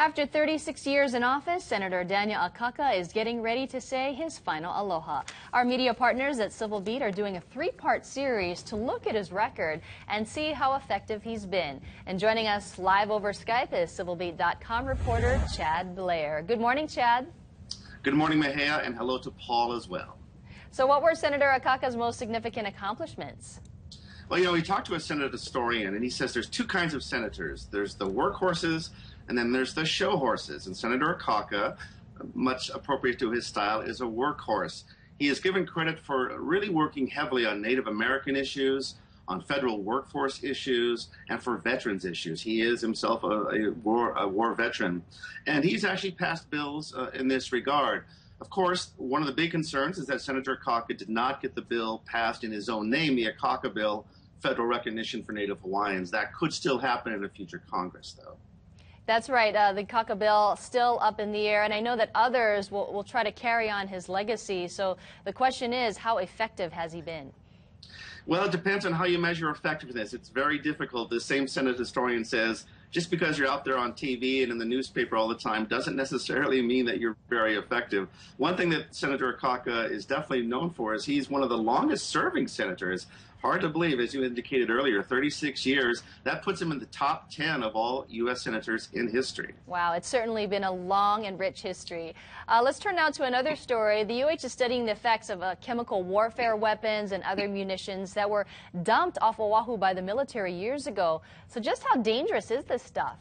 After 36 years in office, Senator Daniel Akaka is getting ready to say his final aloha. Our media partners at Civil Beat are doing a three-part series to look at his record and see how effective he's been. And joining us live over Skype is CivilBeat.com reporter Chad Blair. Good morning, Chad. Good morning, Mahia, and hello to Paul as well. So what were Senator Akaka's most significant accomplishments? Well, we talked to a Senate historian, and he says there's two kinds of senators. There's the workhorses, and then there's the show horses. And Senator Akaka, much appropriate to his style, is a workhorse. He is given credit for really working heavily on Native American issues, on federal workforce issues, and for veterans issues. He is himself a war veteran. And he's actually passed bills in this regard. Of course, one of the big concerns is that Senator Akaka did not get the bill passed in his own name, the Akaka bill, federal recognition for Native Hawaiians. That could still happen in a future Congress, though. That's right. The Akaka bill still up in the air, and I know that others will try to carry on his legacy. So the question is, how effective has he been? Well, it depends on how you measure effectiveness. It's very difficult. The same Senate historian says, just because you're out there on TV and in the newspaper all the time doesn't necessarily mean that you're very effective. One thing that Senator Akaka is definitely known for is he's one of the longest serving senators. Hard to believe, as you indicated earlier, 36 years. That puts him in the top 10 of all U.S. senators in history. Wow, it's certainly been a long and rich history. Let's turn now to another story. The UH is studying the effects of chemical warfare weapons and other munitions that were dumped off Oahu by the military years ago. So just how dangerous is this stuff?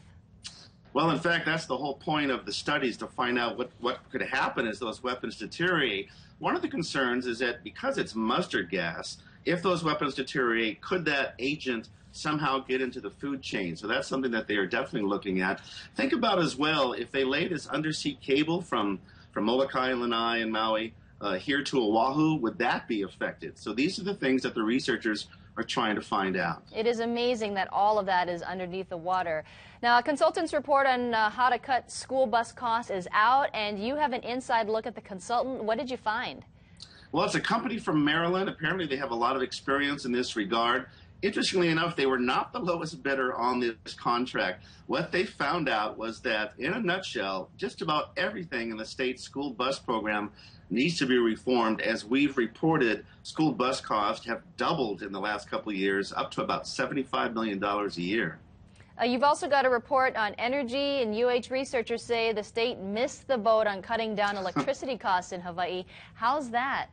Well, in fact, that's the whole point of the studies, to find out what could happen as those weapons deteriorate. One of the concerns is that because it's mustard gas, if those weapons deteriorate, could that agent somehow get into the food chain? So that's something that they are definitely looking at. Think about as well, if they lay this undersea cable from Molokai and Lanai and Maui here to Oahu, would that be affected? So these are the things that the researchers are trying to find out. It is amazing that all of that is underneath the water. Now, a consultant's report on how to cut school bus costs is out, and you have an inside look at the consultant. What did you find? Well, it's a company from Maryland. Apparently, they have a lot of experience in this regard. Interestingly enough, they were not the lowest bidder on this contract. What they found out was that, in a nutshell, just about everything in the state school bus program needs to be reformed. As we've reported, school bus costs have doubled in the last couple of years, up to about $75 million a year. You've also got a report on energy, and UH researchers say the state missed the boat on cutting down electricity costs in Hawaii. How's that?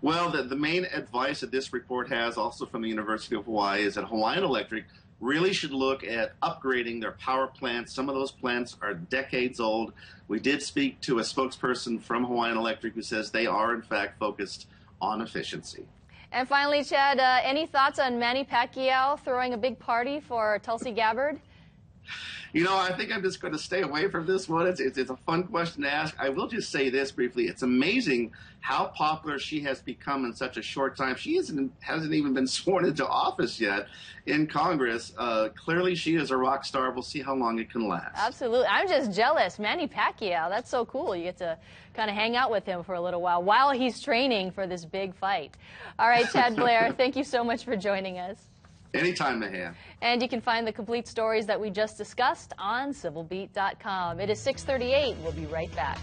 Well, the main advice that this report has, also from the University of Hawaii, is that Hawaiian Electric really should look at upgrading their power plants. Some of those plants are decades old. We did speak to a spokesperson from Hawaiian Electric who says they are, in fact, focused on efficiency. And finally, Chad, any thoughts on Manny Pacquiao throwing a big party for Tulsi Gabbard? I think I'm just going to stay away from this one. It's a fun question to ask. I will just say this briefly. It's amazing how popular she has become in such a short time. She hasn't even been sworn into office yet in Congress. Clearly, she is a rock star. We'll see how long it can last. Absolutely. I'm just jealous. Manny Pacquiao, that's so cool. You get to kind of hang out with him for a little while he's training for this big fight. All right, Chad Blair, thank you so much for joining us. Anytime, Mahia. And you can find the complete stories that we just discussed on CivilBeat.com. It is 6:38. We'll be right back.